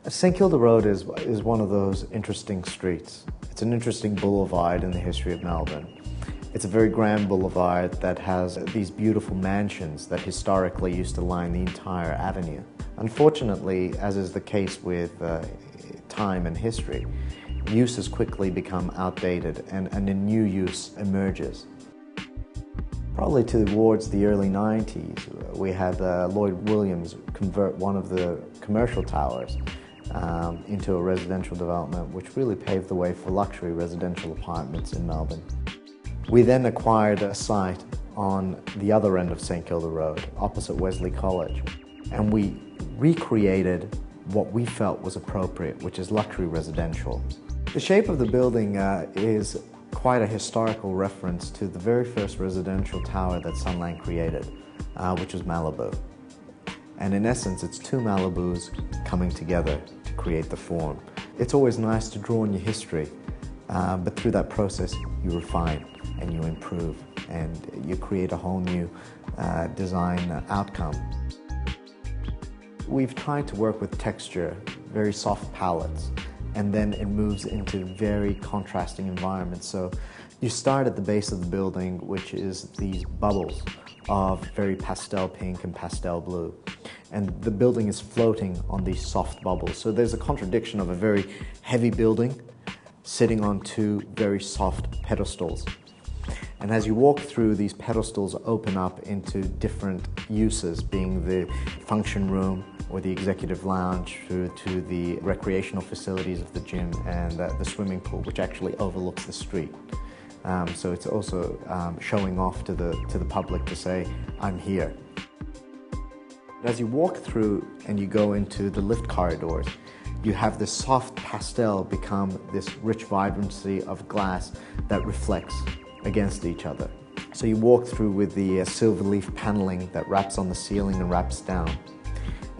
St. Kilda Road is one of those interesting streets. It's an interesting boulevard in the history of Melbourne. It's a very grand boulevard that has these beautiful mansions that historically used to line the entire avenue. Unfortunately, as is the case with time and history, uses quickly become outdated and a new use emerges. Probably towards the early 90s, we had Lloyd Williams convert one of the commercial towers into a residential development, which really paved the way for luxury residential apartments in Melbourne. We then acquired a site on the other end of St. Kilda Road, opposite Wesley College, and we recreated what we felt was appropriate, which is luxury residential. The shape of the building is quite a historical reference to the very first residential tower that Sunland created, which was Malibu. And in essence, it's two Malibus coming together to create the form. It's always nice to draw on your history, but through that process, you refine and you improve and you create a whole new design outcome. We've tried to work with texture, very soft palettes, and then it moves into very contrasting environments. So you start at the base of the building, which is these bubbles of very pastel pink and pastel blue. And the building is floating on these soft bubbles. So there's a contradiction of a very heavy building sitting on two very soft pedestals. And as you walk through, these pedestals open up into different uses, being the function room or the executive lounge, through to the recreational facilities of the gym and the swimming pool, which actually overlooks the street. So it's also showing off to the public to say, I'm here. As you walk through and you go into the lift corridors, you have this soft pastel become this rich vibrancy of glass that reflects against each other. So you walk through with the silver leaf paneling that wraps on the ceiling and wraps down.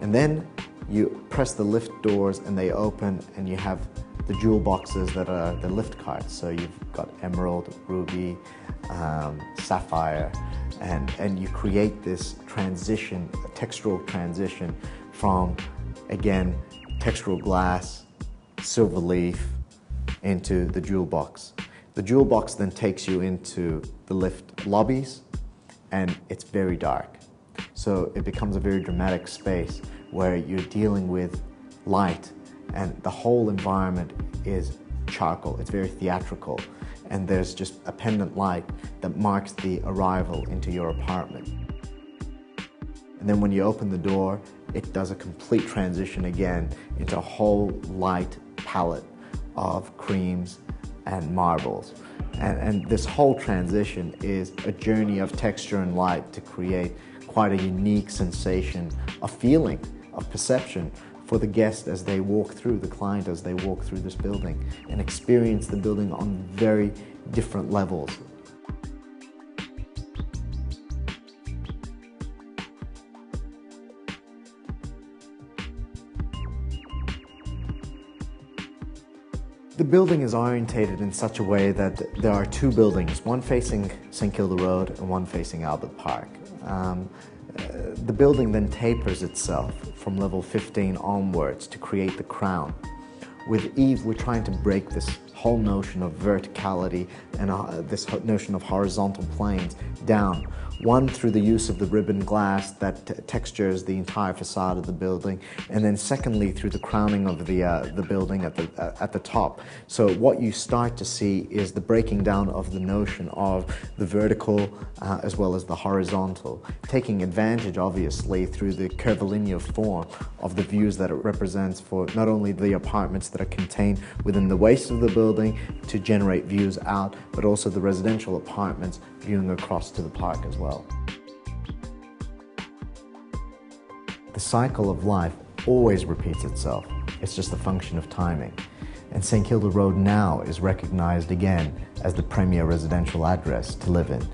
And then you press the lift doors and they open and you have the jewel boxes that are the lift cards. So you've got emerald, ruby, sapphire, and you create this transition, a textural transition from, again, textural glass, silver leaf, into the jewel box. The jewel box then takes you into the lift lobbies, and it's very dark. So it becomes a very dramatic space where you're dealing with light, and the whole environment is charcoal. It's very theatrical, and there's just a pendant light that marks the arrival into your apartment. And then when you open the door, it does a complete transition again into a whole light palette of creams and marbles. And this whole transition is a journey of texture and light to create quite a unique sensation, a feeling, of perception for the guest as they walk through, the client as they walk through this building and experience the building on very different levels. The building is orientated in such a way that there are two buildings, one facing St. Kilda Road and one facing Albert Park. The building then tapers itself from level 15 onwards to create the crown. With Eve, we're trying to break this whole notion of verticality and this notion of horizontal planes down One, through the use of the ribbon glass that textures the entire facade of the building, and then secondly, through the crowning of the building at the top. So what you start to see is the breaking down of the notion of the vertical as well as the horizontal, taking advantage, obviously, through the curvilinear form of the views that it represents for not only the apartments that are contained within the waist of the building to generate views out, but also the residential apartments viewing across to the park as well. The cycle of life always repeats itself. It's just a function of timing. And St. Kilda Road now is recognized again as the premier residential address to live in.